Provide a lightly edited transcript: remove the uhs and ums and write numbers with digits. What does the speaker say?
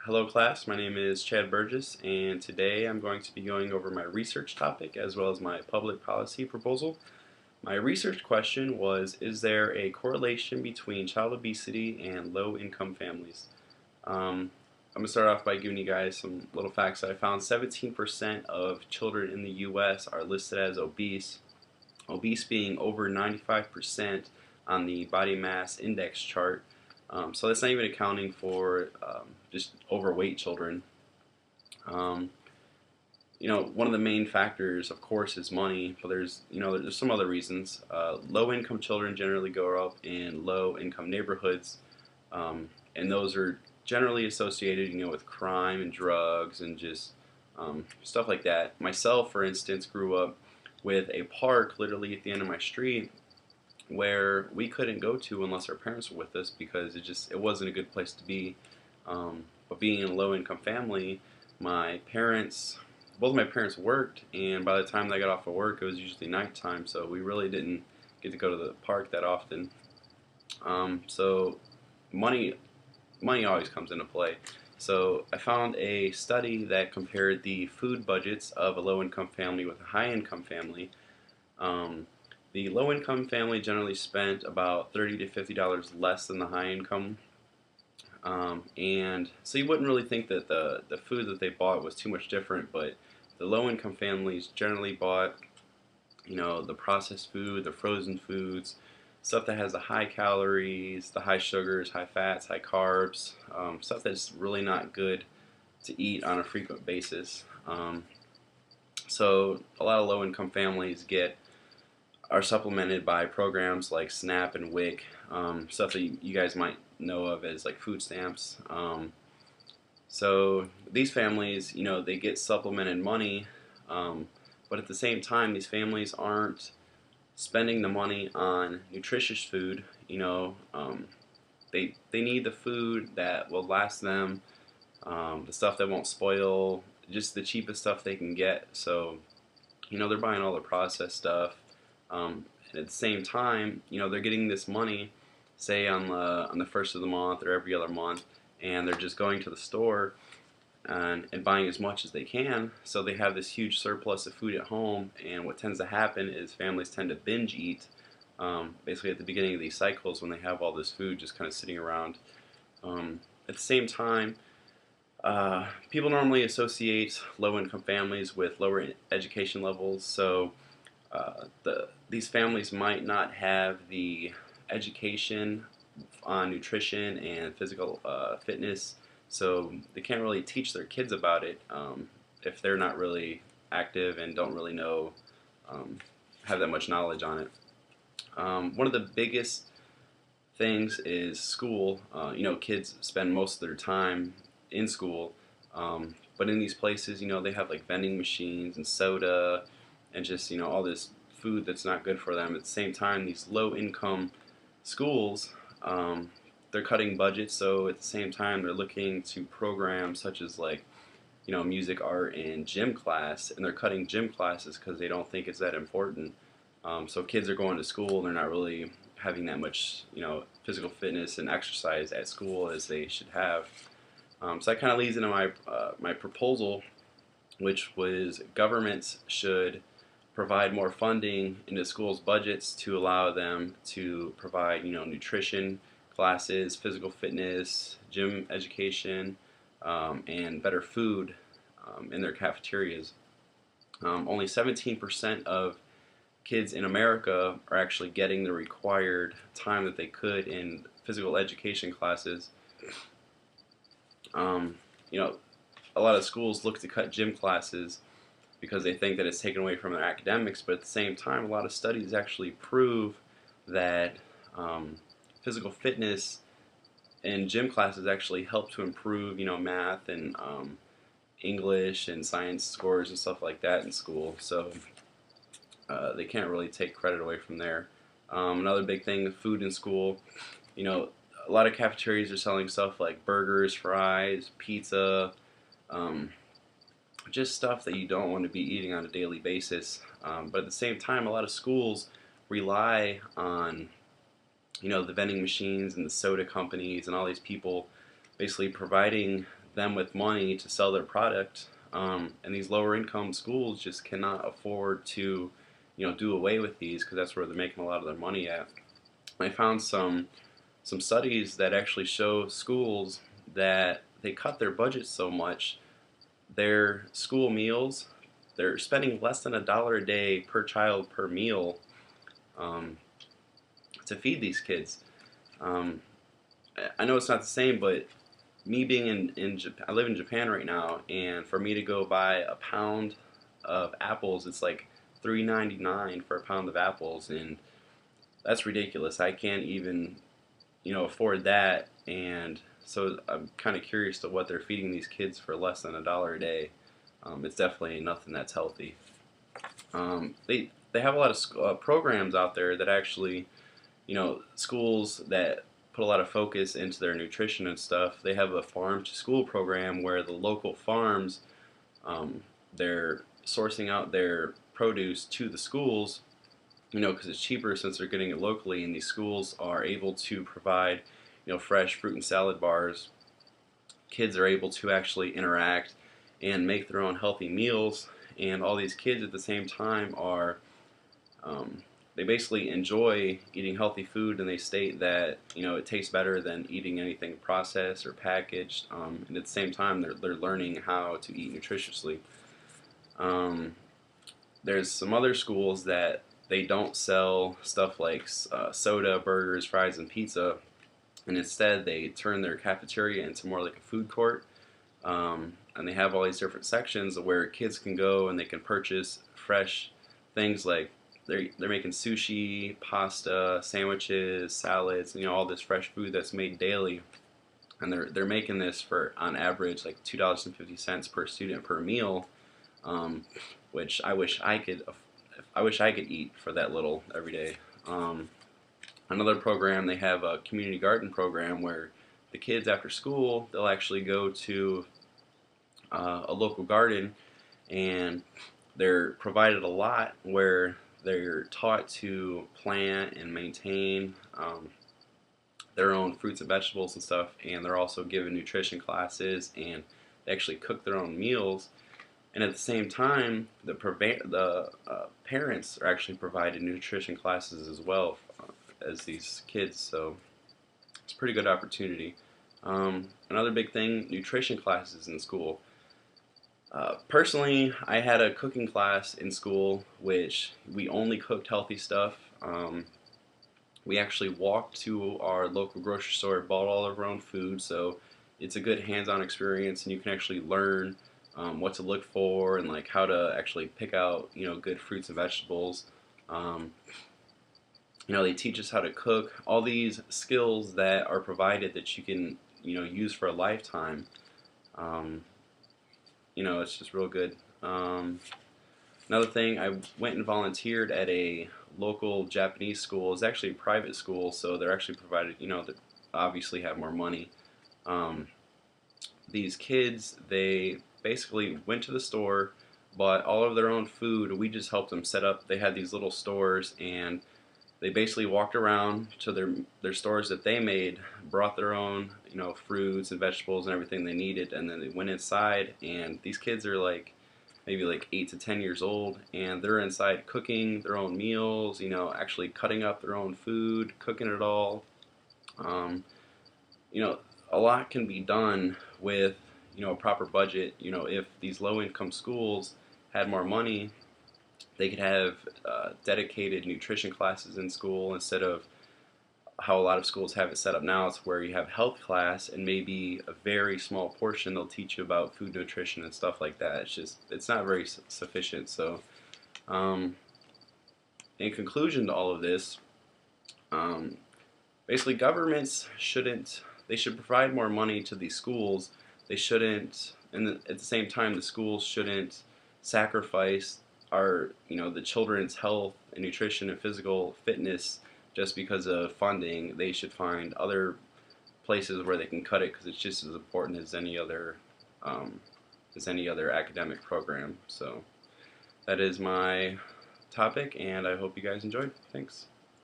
Hello class, my name is Chad Burgess and today I'm going to be going over my research topic as well as my public policy proposal. My research question was, is there a correlation between child obesity and low income families? I'm going to start off by giving you guys some little facts that I found. 17% of children in the US are listed as obese, obese being over 95% on the body mass index chart. So that's not even accounting for just overweight children. Um, One of the main factors, of course, is money, but there's some other reasons. Low-income children generally grow up in low-income neighborhoods, and those are generally associated, with crime and drugs and just stuff like that. Myself, for instance, grew up with a park literally at the end of my street where we couldn't go to unless our parents were with us because it wasn't a good place to be. But being in a low income family, my parents both my parents worked, and by the time they got off of work, it was usually nighttime, so we really didn't get to go to the park that often. So money money always comes into play. So I found a study that compared the food budgets of a low income family with a high income family. Um, the low income family generally spent about $30 to $50 less than the high income. And so you wouldn't really think that the food that they bought was too much different, but the low income families generally bought, the processed food, the frozen foods, stuff that has the high calories, the high sugars, high fats, high carbs, stuff that's really not good to eat on a frequent basis. So a lot of low income families are supplemented by programs like SNAP and WIC, stuff that you guys might know of as like food stamps. So these families, they get supplemented money, but at the same time, these families aren't spending the money on nutritious food. They need the food that will last them, the stuff that won't spoil, just the cheapest stuff they can get. So they're buying all the processed stuff. And at the same time, they're getting this money, say on the first of the month or every other month, and they're just going to the store and buying as much as they can. So they have this huge surplus of food at home. And what tends to happen is families tend to binge eat, basically at the beginning of these cycles when they have all this food just kind of sitting around. At the same time, people normally associate low-income families with lower education levels, so these families might not have the education on nutrition and physical fitness, so they can't really teach their kids about it if they're not really active and don't really um, have that much knowledge on it. One of the biggest things is school. Kids spend most of their time in school, but in these places, they have like vending machines and soda and just all this food that's not good for them. At the same time, these low-income schools, they're cutting budgets, so at the same time, they're looking to programs such as like music, art, and gym class, and they're cutting gym classes because they don't think it's that important. So kids are going to school and they're not really having that much, physical fitness and exercise at school as they should have. So that kind of leads into my proposal, which was governments should provide more funding into schools' budgets to allow them to provide, nutrition classes, physical fitness, gym education, and better food in their cafeterias. Only 17% of kids in America are actually getting the required time that they could in physical education classes. Um, you know, a lot of schools look to cut gym classes because they think that it's taken away from their academics, but at the same time, a lot of studies actually prove that physical fitness and gym classes actually help to improve, math and English and science scores and stuff like that in school. So they can't really take credit away from there. Another big thing, food in school. A lot of cafeterias are selling stuff like burgers, fries, pizza, um, just stuff that you don't want to be eating on a daily basis. But at the same time, a lot of schools rely on the vending machines and the soda companies and all these people basically providing them with money to sell their product, and these lower income schools just cannot afford to, do away with these because that's where they're making a lot of their money at. I found some studies that actually show schools that they cut their budget so much, their school meals, they're spending less than $1 a day per child per meal, um, to feed these kids. Um, I know it's not the same, but me being in Japan, I live in Japan right now, and for me to go buy a pound of apples, it's like $3.99 for a pound of apples, and that's ridiculous. I can't even, afford that, and so I'm kind of curious to what they're feeding these kids for less than $1 a day. It's definitely nothing that's healthy. They have a lot of programs out there that actually, schools that put a lot of focus into their nutrition and stuff. They have a farm to school program where the local farms, they're sourcing out their produce to the schools, because it's cheaper since they're getting it locally, and these schools are able to provide, fresh fruit and salad bars. Kids are able to actually interact and make their own healthy meals, and all these kids at the same time are, they basically enjoy eating healthy food, and they state that it tastes better than eating anything processed or packaged, and at the same time they're learning how to eat nutritiously. Um, there's some other schools that they don't sell stuff like soda, burgers, fries, and pizza, and instead they turn their cafeteria into more like a food court. And they have all these different sections where kids can go and they can purchase fresh things like they're making sushi, pasta, sandwiches, salads, all this fresh food that's made daily, and they're making this for on average like $2.50 per student per meal, which I wish I could eat for that little every day. Another program, they have a community garden program where the kids after school they'll actually go to a local garden, and they're provided a lot where they're taught to plant and maintain their own fruits and vegetables and stuff, and they're also given nutrition classes, and they actually cook their own meals. And at the same time, the parents are actually provided nutrition classes as well as these kids, so it's a pretty good opportunity. Another big thing, nutrition classes in school. Personally, I had a cooking class in school which we only cooked healthy stuff. We actually walked to our local grocery store, bought all of our own food, so it's a good hands-on experience, and you can actually learn what to look for and like how to actually pick out good fruits and vegetables. Um, they teach us how to cook. All these skills that are provided that you can use for a lifetime. Um, it's just real good. Another thing, I went and volunteered at a local Japanese school. It's actually a private school, so they're actually provided, they obviously have more money. Um, these kids, they basically went to the store, bought all of their own food. We just helped them set up. They had these little stores, and they basically walked around to their stores that they made, brought their own fruits and vegetables and everything they needed, and then they went inside. And these kids are like maybe like 8 to 10 years old, and they're inside cooking their own meals, actually cutting up their own food, cooking it all. Um, you know, a lot can be done with a proper budget. If these low-income schools had more money, they could have dedicated nutrition classes in school instead of how a lot of schools have it set up now. It's where you have health class and maybe a very small portion they'll teach you about food nutrition and stuff like that. It's not very sufficient. So, um, in conclusion to all of this, um, basically governments they should provide more money to these schools. They shouldn't, and at the same time, the schools shouldn't sacrifice the children's health and nutrition and physical fitness just because of funding. They should find other places where they can cut it because it's just as important as any other academic program. So that is my topic, and I hope you guys enjoyed. Thanks.